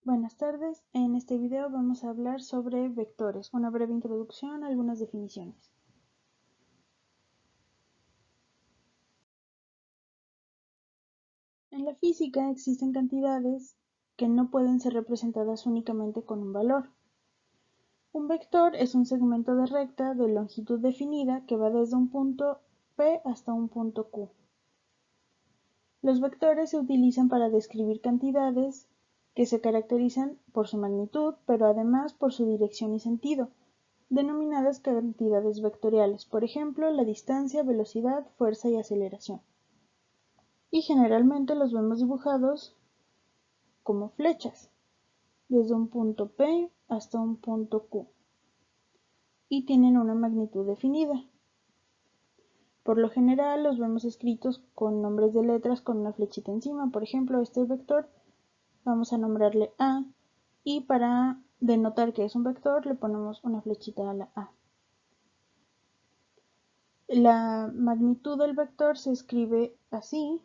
Buenas tardes, en este video vamos a hablar sobre vectores, una breve introducción, algunas definiciones. En la física existen cantidades que no pueden ser representadas únicamente con un valor. Un vector es un segmento de recta de longitud definida que va desde un punto P hasta un punto Q. Los vectores se utilizan para describir cantidades que se caracterizan por su magnitud, pero además por su dirección y sentido, denominadas cantidades vectoriales, por ejemplo, la distancia, velocidad, fuerza y aceleración. Y generalmente los vemos dibujados como flechas, desde un punto P hasta un punto Q, y tienen una magnitud definida. Por lo general los vemos escritos con nombres de letras con una flechita encima. Por ejemplo, este vector vamos a nombrarle A, y para denotar que es un vector le ponemos una flechita a la A. La magnitud del vector se escribe así,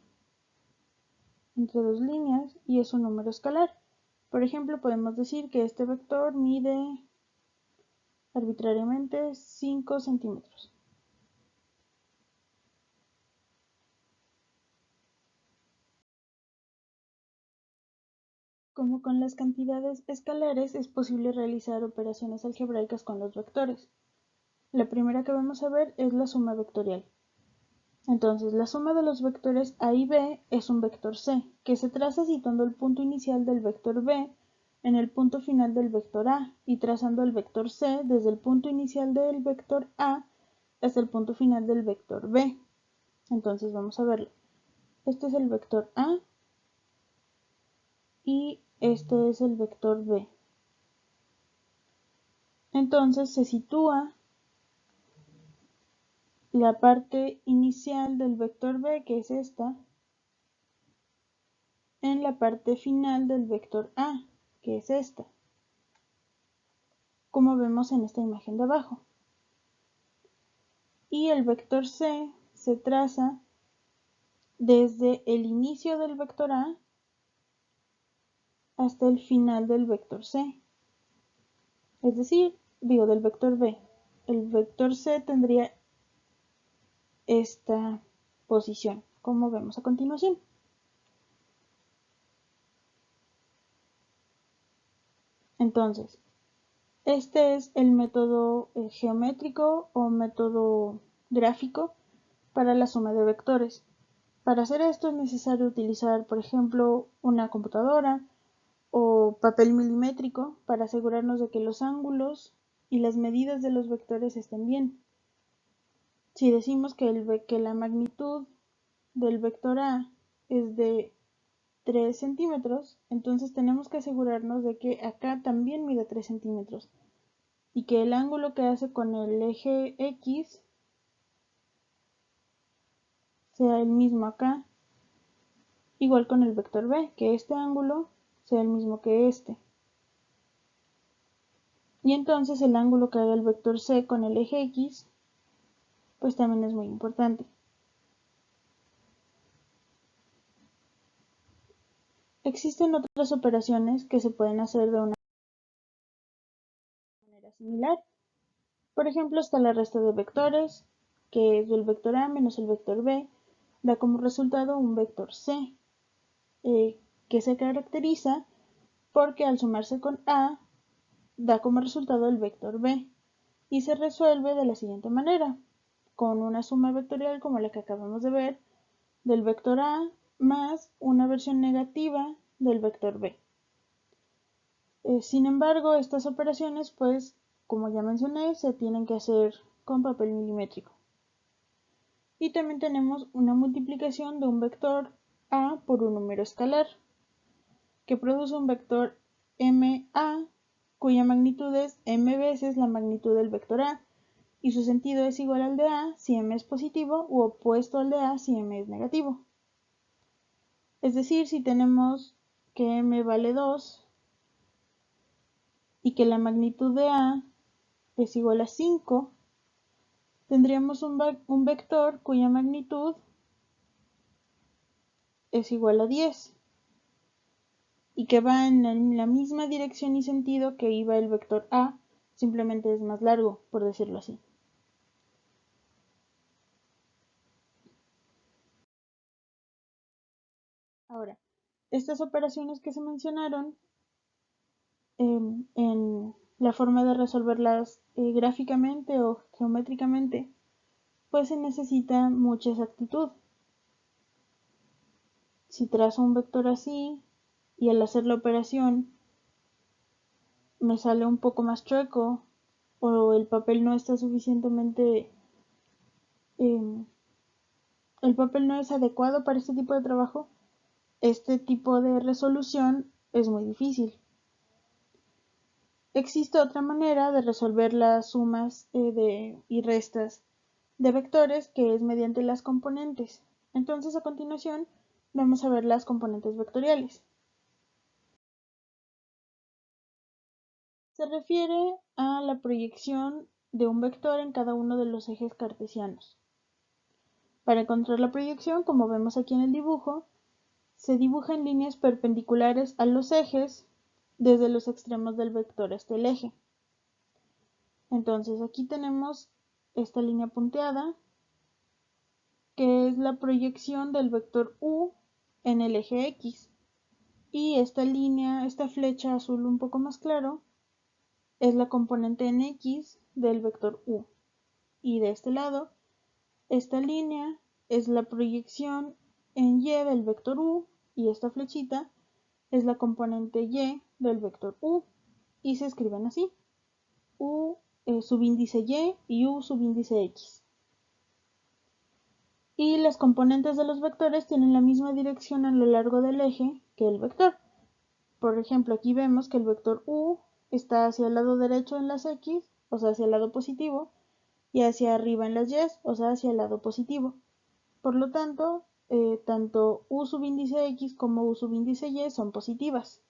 entre dos líneas, y es un número escalar. Por ejemplo, podemos decir que este vector mide arbitrariamente 5 centímetros. Como con las cantidades escalares, es posible realizar operaciones algebraicas con los vectores. La primera que vamos a ver es la suma vectorial. Entonces, la suma de los vectores A y B es un vector C, que se traza situando el punto inicial del vector B en el punto final del vector A y trazando el vector C desde el punto inicial del vector A hasta el punto final del vector B. Entonces, vamos a verlo. Este es el vector A y este es el vector B. Entonces, se sitúa la parte inicial del vector B, que es esta, en la parte final del vector A, que es esta, como vemos en esta imagen de abajo. Y el vector C se traza desde el inicio del vector A hasta el final del vector C, es decir, del vector B. El vector C tendría esta posición, como vemos a continuación. Entonces, este es el método geométrico o método gráfico para la suma de vectores. Para hacer esto es necesario utilizar, por ejemplo, una computadora o papel milimétrico para asegurarnos de que los ángulos y las medidas de los vectores estén bien. Si decimos que la magnitud del vector A es de 3 centímetros, entonces tenemos que asegurarnos de que acá también mide 3 centímetros y que el ángulo que hace con el eje X sea el mismo acá, igual con el vector B, que este ángulo sea el mismo que este. Y entonces el ángulo que haga el vector C con el eje X, pues también es muy importante. Existen otras operaciones que se pueden hacer de una manera similar. Por ejemplo, está la resta de vectores, que es el vector A menos el vector B, da como resultado un vector C, que se caracteriza porque al sumarse con A, da como resultado el vector B, y se resuelve de la siguiente manera, con una suma vectorial como la que acabamos de ver, del vector A más una versión negativa del vector B. Sin embargo, estas operaciones, pues, como ya mencioné, se tienen que hacer con papel milimétrico. Y también tenemos una multiplicación de un vector A por un número escalar, que produce un vector MA, cuya magnitud es m veces la magnitud del vector A, y su sentido es igual al de A si m es positivo u opuesto al de A si m es negativo. Es decir, si tenemos que m vale 2 y que la magnitud de A es igual a 5, tendríamos un vector cuya magnitud es igual a 10. y que va en la misma dirección y sentido que iba el vector A, simplemente es más largo, por decirlo así. Ahora, estas operaciones que se mencionaron, en la forma de resolverlas gráficamente o geométricamente, pues se necesita mucha exactitud. Si trazo un vector así y al hacer la operación me sale un poco más chueco o el papel no está suficientemente, eh, el papel no es adecuado para este tipo de trabajo, este tipo de resolución es muy difícil. Existe otra manera de resolver las sumas y restas de vectores, que es mediante las componentes. Entonces, a continuación, vamos a ver las componentes vectoriales. Se refiere a la proyección de un vector en cada uno de los ejes cartesianos. Para encontrar la proyección, como vemos aquí en el dibujo, se dibujan líneas perpendiculares a los ejes desde los extremos del vector hasta el eje. Entonces aquí tenemos esta línea punteada, que es la proyección del vector u en el eje x. Y esta línea, esta flecha azul un poco más claro, es la componente en x del vector u. Y de este lado, esta línea es la proyección en y del vector u, y esta flechita es la componente y del vector u, y se escriben así: u subíndice y u subíndice x. Y las componentes de los vectores tienen la misma dirección a lo largo del eje que el vector. Por ejemplo, aquí vemos que el vector u está hacia el lado derecho en las x, o sea, hacia el lado positivo, y hacia arriba en las y, o sea, hacia el lado positivo. Por lo tanto, tanto u subíndice x como u subíndice y son positivas.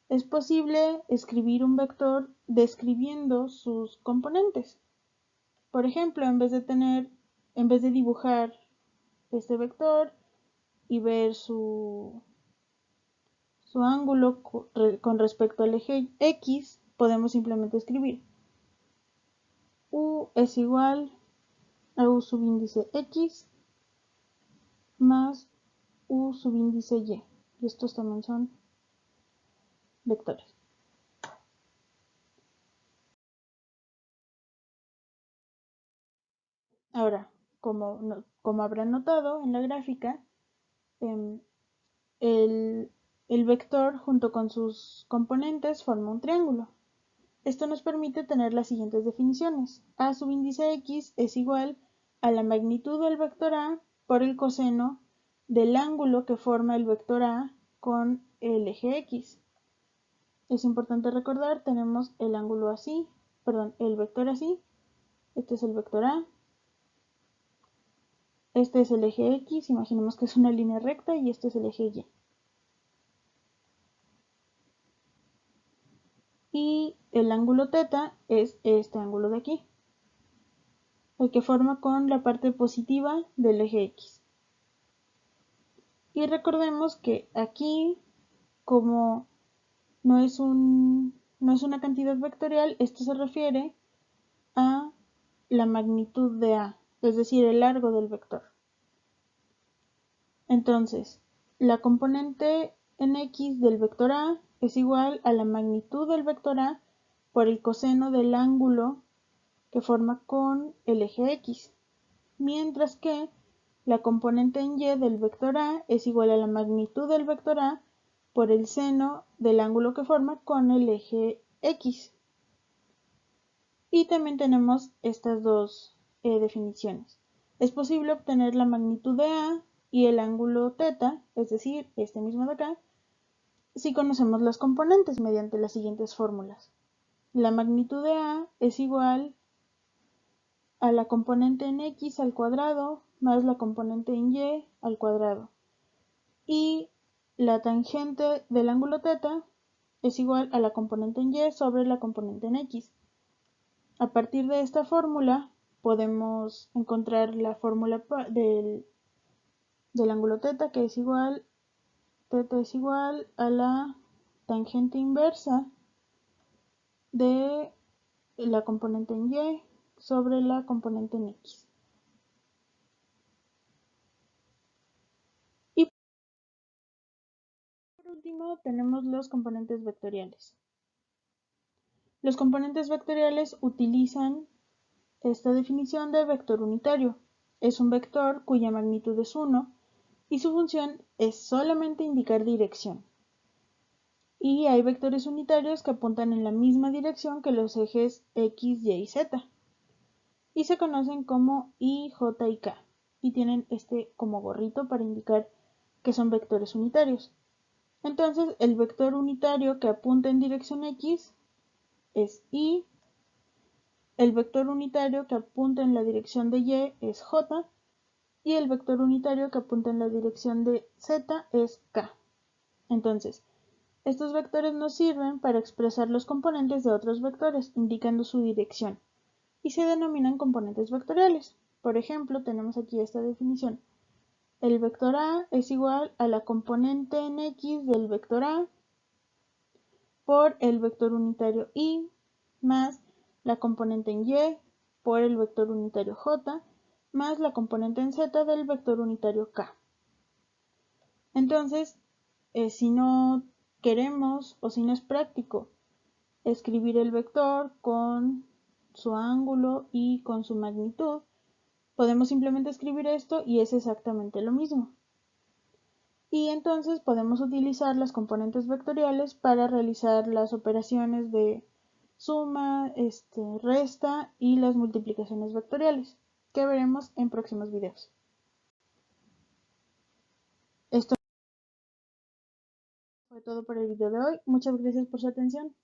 Es posible escribir un vector describiendo sus componentes. Por ejemplo, en vez de dibujar este vector y ver su ángulo con respecto al eje x, podemos simplemente escribir u es igual a u subíndice x más u subíndice y. Y estos también son vectores. Ahora, como habrán notado en la gráfica, em, el, el vector junto con sus componentes forma un triángulo. Esto nos permite tener las siguientes definiciones. A subíndice x es igual a la magnitud del vector a por el coseno del ángulo que forma el vector a con el eje x. Es importante recordar, tenemos el ángulo así, perdón, el vector así, este es el vector a, este es el eje x, imaginemos que es una línea recta, y este es el eje y. Y el ángulo θ es este ángulo de aquí, el que forma con la parte positiva del eje x. Y recordemos que aquí, como no es una cantidad vectorial, esto se refiere a la magnitud de A, es decir, el largo del vector. Entonces, la componente en x del vector A es igual a la magnitud del vector A por el coseno del ángulo que forma con el eje x, mientras que la componente en y del vector A es igual a la magnitud del vector A por el seno del ángulo que forma con el eje x. Y también tenemos estas dos definiciones. Es posible obtener la magnitud de A y el ángulo θ, es decir, este mismo de acá, si conocemos las componentes mediante las siguientes fórmulas. La magnitud de A es igual a la componente en x al cuadrado más la componente en y al cuadrado. Y la tangente del ángulo θ es igual a la componente en y sobre la componente en x. A partir de esta fórmula podemos encontrar la fórmula del ángulo θ, que es igual Θ es igual a la tangente inversa de la componente en Y sobre la componente en X. Y por último tenemos los componentes vectoriales. Los componentes vectoriales utilizan esta definición de vector unitario. Es un vector cuya magnitud es 1 y su función es solamente indicar dirección. Y hay vectores unitarios que apuntan en la misma dirección que los ejes X, Y y Z. Y se conocen como I, J y K. Y tienen este como gorrito para indicar que son vectores unitarios. Entonces, el vector unitario que apunta en dirección X es I, el vector unitario que apunta en la dirección de Y es J, y el vector unitario que apunta en la dirección de Z es K. Entonces, estos vectores nos sirven para expresar los componentes de otros vectores, indicando su dirección, y se denominan componentes vectoriales. Por ejemplo, tenemos aquí esta definición. El vector A es igual a la componente en X del vector A por el vector unitario I más la componente en Y por el vector unitario J más la componente en Z del vector unitario K. Entonces, si no queremos o si no es práctico escribir el vector con su ángulo y con su magnitud, podemos simplemente escribir esto y es exactamente lo mismo. Y entonces podemos utilizar las componentes vectoriales para realizar las operaciones de suma, resta y las multiplicaciones vectoriales, que veremos en próximos videos. Esto fue todo por el video de hoy. Muchas gracias por su atención.